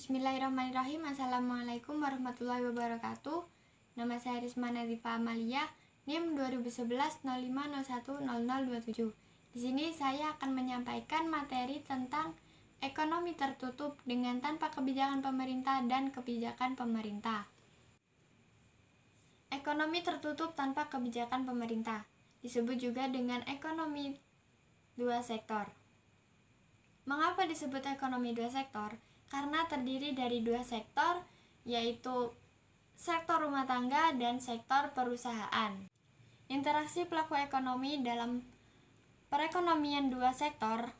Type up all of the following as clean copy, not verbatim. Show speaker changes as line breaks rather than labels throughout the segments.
Bismillahirrahmanirrahim. Assalamualaikum warahmatullahi wabarakatuh. Nama saya Risma Nazifa Amalia, NIM 2011-0501-0027. Di sini saya akan menyampaikan materi tentang ekonomi tertutup dengan tanpa kebijakan pemerintah dan kebijakan pemerintah. Ekonomi tertutup tanpa kebijakan pemerintah disebut juga dengan ekonomi dua sektor. Mengapa disebut ekonomi dua sektor? Karena terdiri dari dua sektor, yaitu sektor rumah tangga dan sektor perusahaan. Interaksi pelaku ekonomi dalam perekonomian dua sektor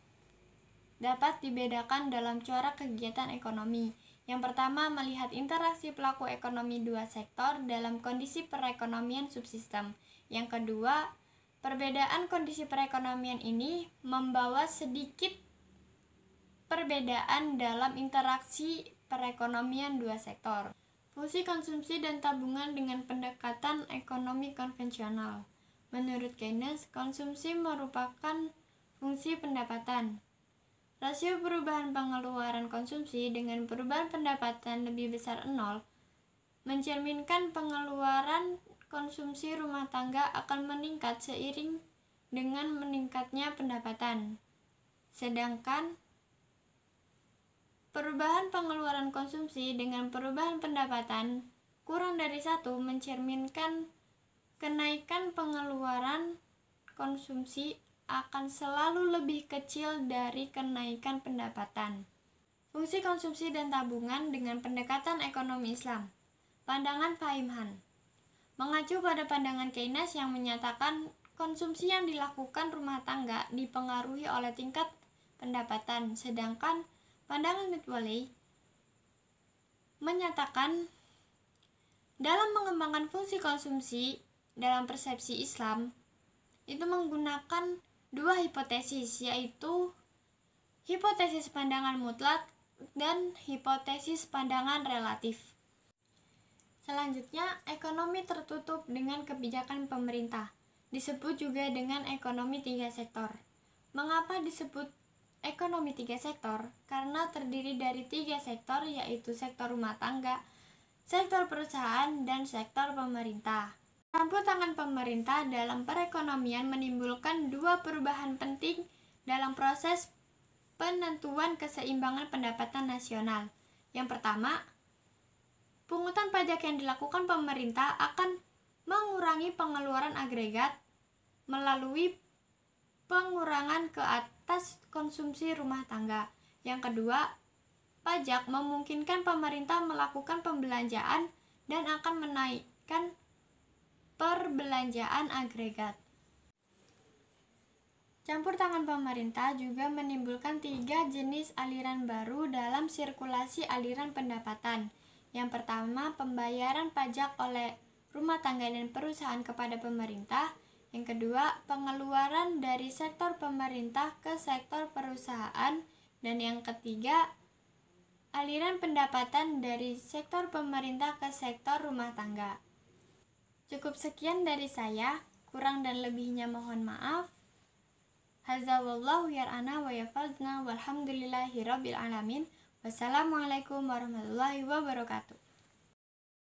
dapat dibedakan dalam corak kegiatan ekonomi. Yang pertama, melihat interaksi pelaku ekonomi dua sektor dalam kondisi perekonomian subsistem. Yang kedua, perbedaan kondisi perekonomian ini membawa sedikit perbedaan dalam interaksi perekonomian dua sektor. Fungsi konsumsi dan tabungan dengan pendekatan ekonomi konvensional. Menurut Keynes, konsumsi merupakan fungsi pendapatan. Rasio perubahan pengeluaran konsumsi dengan perubahan pendapatan lebih besar 0 mencerminkan pengeluaran konsumsi rumah tangga akan meningkat seiring dengan meningkatnya pendapatan. Sedangkan perubahan pengeluaran konsumsi dengan perubahan pendapatan kurang dari 1 mencerminkan kenaikan pengeluaran konsumsi akan selalu lebih kecil dari kenaikan pendapatan. Fungsi konsumsi dan tabungan dengan pendekatan ekonomi Islam. Pandangan Fahim Han mengacu pada pandangan Keynes yang menyatakan konsumsi yang dilakukan rumah tangga dipengaruhi oleh tingkat pendapatan, sedangkan pandangan Midwaley menyatakan dalam mengembangkan fungsi konsumsi dalam persepsi Islam itu menggunakan dua hipotesis, yaitu hipotesis pandangan mutlak dan hipotesis pandangan relatif. Selanjutnya, ekonomi tertutup dengan kebijakan pemerintah disebut juga dengan ekonomi tiga sektor. Mengapa disebut ekonomi tiga sektor? Karena terdiri dari tiga sektor, yaitu sektor rumah tangga, sektor perusahaan, dan sektor pemerintah. Campur tangan pemerintah dalam perekonomian menimbulkan dua perubahan penting dalam proses penentuan keseimbangan pendapatan nasional. Yang pertama, pungutan pajak yang dilakukan pemerintah akan mengurangi pengeluaran agregat melalui pengurangan ke atas konsumsi rumah tangga. Yang kedua, pajak memungkinkan pemerintah melakukan pembelanjaan dan akan menaikkan perbelanjaan agregat. Campur tangan pemerintah juga menimbulkan tiga jenis aliran baru dalam sirkulasi aliran pendapatan. Yang pertama, pembayaran pajak oleh rumah tangga dan perusahaan kepada pemerintah. Yang kedua, pengeluaran dari sektor pemerintah ke sektor perusahaan. Dan yang ketiga, aliran pendapatan dari sektor pemerintah ke sektor rumah tangga. Cukup sekian dari saya, kurang dan lebihnya mohon maaf. Hadza wallahu yar'ana wa yafazna walhamdulillahi rabbil alamin. Wassalamualaikum warahmatullahi wabarakatuh.